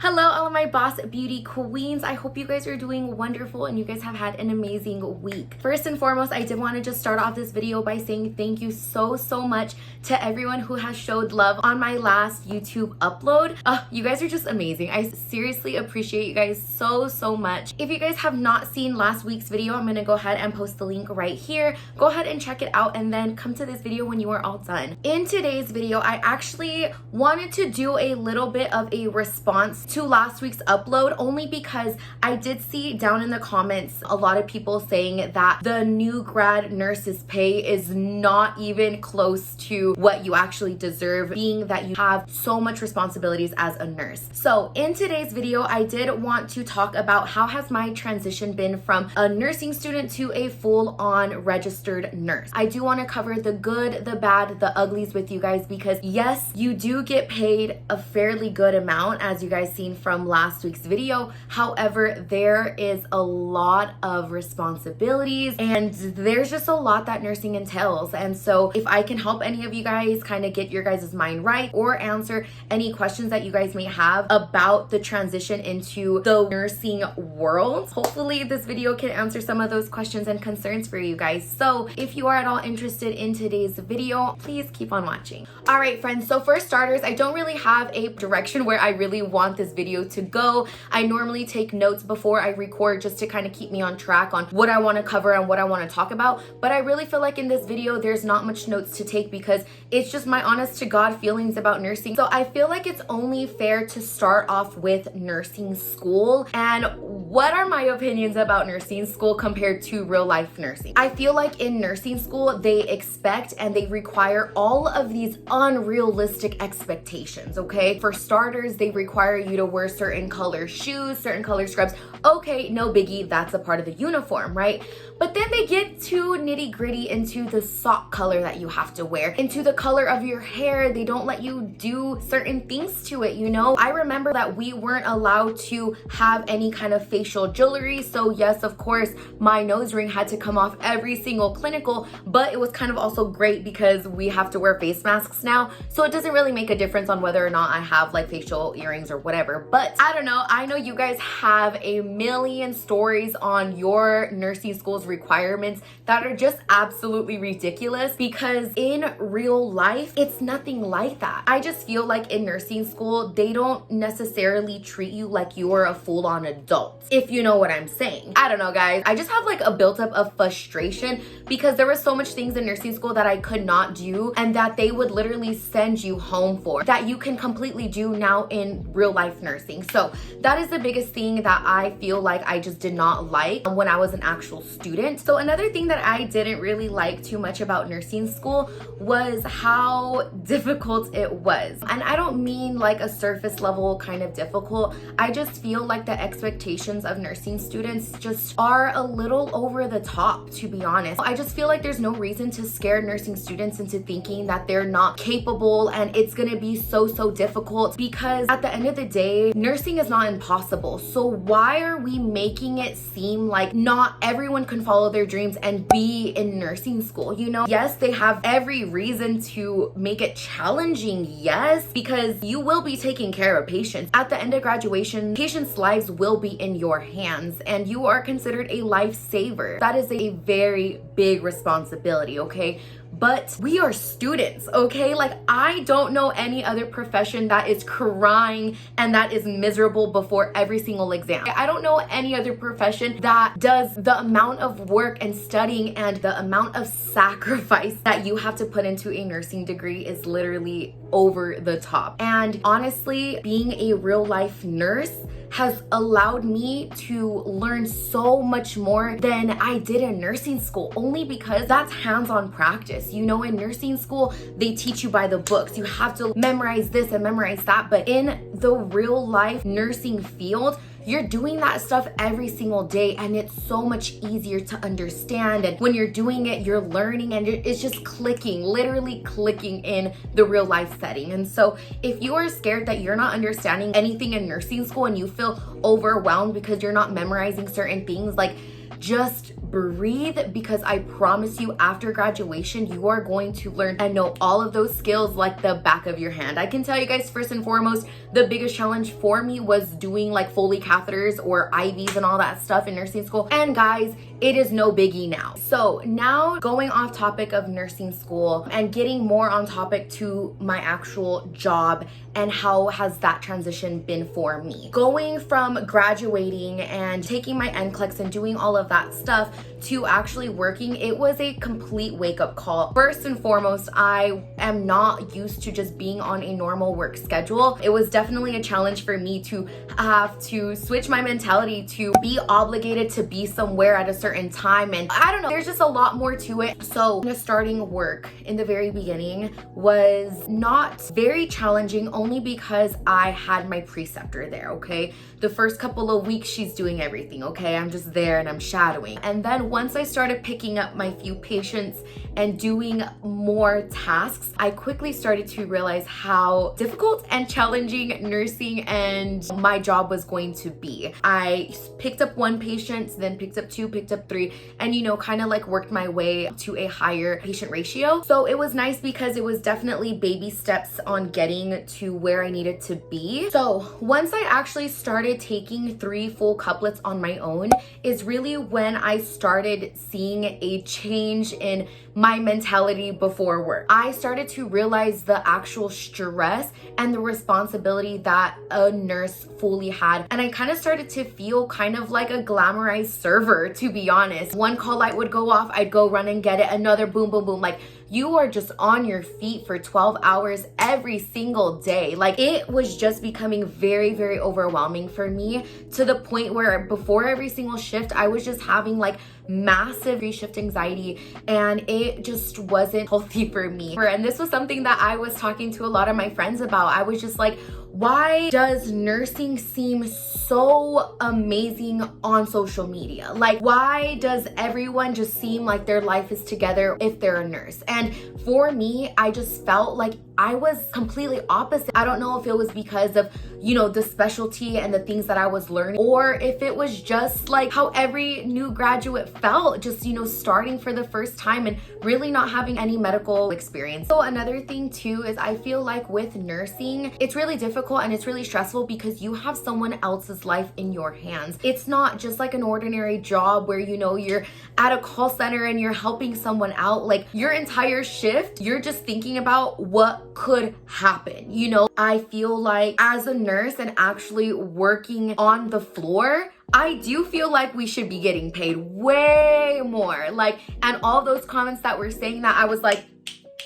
Hello, all of my boss beauty queens. I hope you guys are doing wonderful and you guys have had an amazing week. First and foremost, I did want to just start off this video by saying thank you so much to everyone who has showed love on my last YouTube upload. You guys are just amazing. I seriously appreciate you guys so much. If you guys have not seen last week's video, I'm gonna go ahead and post the link right here. Go ahead and check it out and then come to this video when you are all done. In today's video, I actually wanted to do a little bit of a response to last week's upload, only because I did see down in the comments a lot of people saying that the new grad nurse's pay is not even close to what you actually deserve, being that you have so much responsibilities as a nurse. So in today's video, I did want to talk about how has my transition been from a nursing student to a full-on registered nurse. I do want to cover the good, the bad, the uglies with you guys, because yes, you do get paid a fairly good amount, as you guys seen from last week's video. However, there is a lot of responsibilities and there's just a lot that nursing entails. And so if I can help any of you guys kind of get your guys' mind right or answer any questions that you guys may have about the transition into the nursing world, hopefully this video can answer some of those questions and concerns for you guys. So if you are at all interested in today's video, please keep on watching. All right, friends, so for starters, I don't really have a direction where I really want this video to go. I normally take notes before I record just to kind of keep me on track on what I want to cover and what I want to talk about, but I really feel like in this video there's not much notes to take because it's just my honest to God feelings about nursing. So I feel like it's only fair to start off with nursing school and what are my opinions about nursing school compared to real life nursing. I feel like in nursing school they expect and they require all of these unrealistic expectations, okay? For starters, they require you to wear certain color shoes, certain color scrubs. Okay, no biggie, that's a part of the uniform, right? But then they get too nitty gritty into the sock color that you have to wear, into the color of your hair. They don't let you do certain things to it, you know? I remember that we weren't allowed to have any kind of facial jewelry. So yes, of course, my nose ring had to come off every single clinical, but it was kind of also great because we have to wear face masks now. So it doesn't really make a difference on whether or not I have like facial earrings or whatever. But I don't know. I know you guys have a million stories on your nursing school's requirements that are just absolutely ridiculous because in real life, it's nothing like that. I just feel like in nursing school, they don't necessarily treat you like you are a full-on adult, if you know what I'm saying. I don't know, guys. I just have like a built-up of frustration because there were so much things in nursing school that I could not do and that they would literally send you home for that you can completely do now in real life nursing. So that is the biggest thing that I feel like I just did not like when I was an actual student. So another thing that I didn't really like too much about nursing school was how difficult it was. And I don't mean like a surface level kind of difficult. I just feel like the expectations of nursing students just are a little over the top, to be honest. I just feel like there's no reason to scare nursing students into thinking that they're not capable and it's gonna be so difficult, because at the end of the day, nursing is not impossible. So why are we making it seem like not everyone can follow their dreams and be in nursing school? You know, yes, they have every reason to make it challenging, yes, because you will be taking care of patients. At the end of graduation, patients' lives will be in your hands and you are considered a lifesaver. That is a very big responsibility, okay? But we are students, okay? Like, I don't know any other profession that is crying and that is miserable before every single exam. I don't know any other profession that does the amount of work and studying and the amount of sacrifice that you have to put into a nursing degree is literally over the top. And honestly, being a real life nurse has allowed me to learn so much more than I did in nursing school, only because that's hands-on practice. You know, in nursing school, they teach you by the books. You have to memorize this and memorize that. But in the real life nursing field, you're doing that stuff every single day and it's so much easier to understand. And when you're doing it, you're learning and it's just clicking, literally clicking in the real life setting. And so if you are scared that you're not understanding anything in nursing school and you feel overwhelmed because you're not memorizing certain things, like, just breathe, because I promise you, after graduation, you are going to learn and know all of those skills like the back of your hand. I can tell you guys, first and foremost, the biggest challenge for me was doing like Foley catheters or IVs and all that stuff in nursing school. And guys, it is no biggie now. So now going off topic of nursing school and getting more on topic to my actual job and how has that transition been for me. Going from graduating and taking my NCLEX and doing all of that stuff to actually working, it was a complete wake-up call. First and foremost, I am not used to just being on a normal work schedule. It was definitely a challenge for me to have to switch my mentality to be obligated to be somewhere at a certain time, and I don't know, there's just a lot more to it. So starting work in the very beginning was not very challenging, only because I had my preceptor there, okay? The first couple of weeks, she's doing everything, okay? I'm just there and I'm shadowing. And then once I started picking up my few patients and doing more tasks, I quickly started to realize how difficult and challenging nursing and my job was going to be. I picked up one patient, then picked up two, picked up three, and kind of like worked my way to a higher patient ratio. So it was nice because it was definitely baby steps on getting to where I needed to be. So once I actually started taking 3 full couplets on my own is really when I started seeing a change in my mentality before work. I started to realize the actual stress and the responsibility that a nurse fully had. And I kind of started to feel kind of like a glamorized server, to be honest. One call light would go off, I'd go run and get it. Another boom, boom, boom. Like, you are just on your feet for 12 hours every single day. Like, it was just becoming very, very overwhelming for me, to the point where before every single shift, I was just having like massive shift anxiety, and it just wasn't healthy for me. And this was something that I was talking to a lot of my friends about. I was just like, why does nursing seem so amazing on social media? Like, why does everyone just seem like their life is together if they're a nurse? And for me, I just felt like I was completely opposite. I don't know if it was because of, the specialty and the things that I was learning, or if it was just like how every new graduate felt, just, starting for the first time and really not having any medical experience. So another thing too is I feel like with nursing, it's really difficult and it's really stressful because you have someone else's life in your hands. It's not just like an ordinary job where, you're at a call center and you're helping someone out. Like, your entire shift, you're just thinking about what could happen. I feel like as a nurse and actually working on the floor, I do feel like we should be getting paid way more. Like, and all those comments that were saying that, I was like,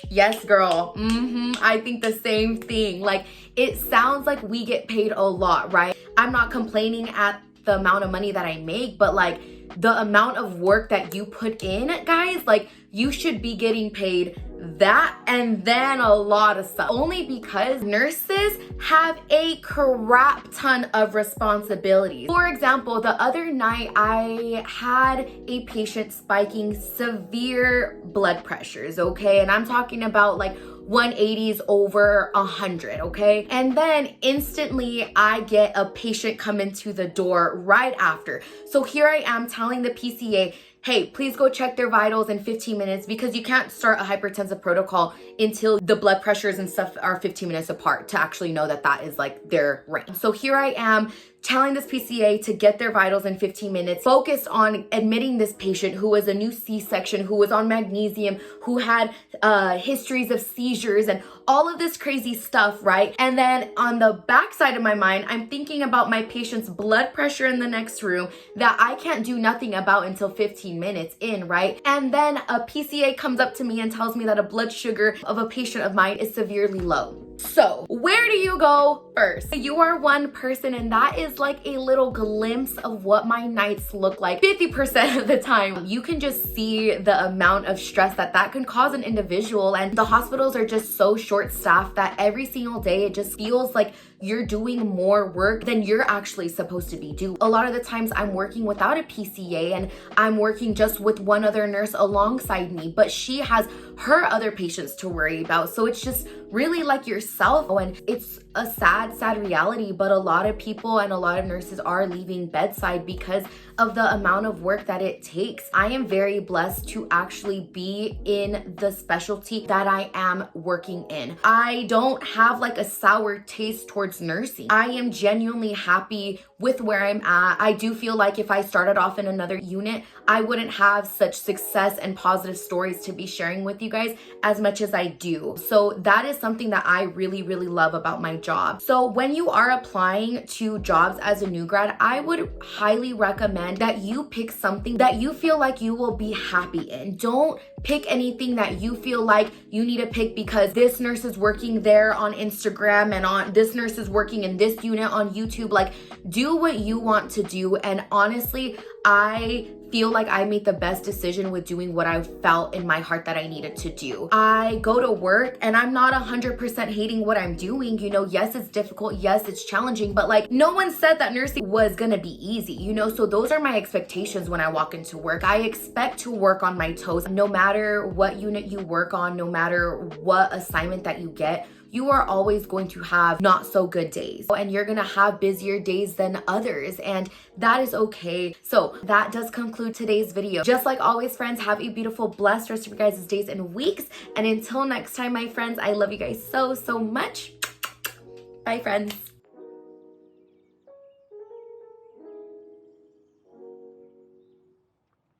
yes, girl. I think the same thing. Like, it sounds like we get paid a lot, right? I'm not complaining at the amount of money that I make, but like the amount of work that you put in, guys, like, you should be getting paid that and then a lot of stuff, only because nurses have a crap ton of responsibilities. For example, the other night I had a patient spiking severe blood pressures, okay? And I'm talking about like 180s over 100, okay? And then instantly I get a patient come into the door right after. So here I am telling the PCA, hey, please go check their vitals in 15 minutes, because you can't start a hypertensive protocol until the blood pressures and stuff are 15 minutes apart to actually know that that is like their range. So here I am telling this PCA to get their vitals in 15 minutes, focused on admitting this patient who was a new C-section, who was on magnesium, who had histories of seizures and all of this crazy stuff, right? And then on the backside of my mind, I'm thinking about my patient's blood pressure in the next room that I can't do nothing about until 15 minutes in, right? And then a PCA comes up to me and tells me that a blood sugar of a patient of mine is severely low. So where do you go first? You are one person, and that is like a little glimpse of what my nights look like 50% of the time. You can just see the amount of stress that can cause an individual, and the hospitals are just so short-staffed that every single day it just feels like you're doing more work than you're actually supposed to be doing. A lot of the times I'm working without a PCA and I'm working just with one other nurse alongside me, but she has her other patients to worry about. So it's just really like yourself, and it's a sad reality, but a lot of people and a lot of nurses are leaving bedside because of the amount of work that it takes. I am very blessed to actually be in the specialty that I am working in. I don't have like a sour taste towards nursing. I am genuinely happy with where I'm at. I do feel like if I started off in another unit, I wouldn't have such success and positive stories to be sharing with you guys as much as I do. So that is something that I really love about my job. So when you are applying to jobs as a new grad, I would highly recommend that you pick something that you feel like you will be happy in. Don't pick anything that you feel like you need to pick because this nurse is working there on Instagram and on this nurse is working in this unit on YouTube. Like, do what you want to do. And honestly, I feel like I made the best decision with doing what I felt in my heart that I needed to do. I go to work and I'm not 100% hating what I'm doing. You know, yes, it's difficult. Yes, it's challenging, but like no one said that nursing was gonna be easy, you know? So those are my expectations when I walk into work. I expect to work on my toes no matter what unit you work on, no matter what assignment that you get. You are always going to have not so good days and you're gonna have busier days than others, and that is okay. So that does conclude today's video. Just like always, friends, have a beautiful, blessed rest of your guys' days and weeks. And until next time, my friends, I love you guys so much. Bye, friends.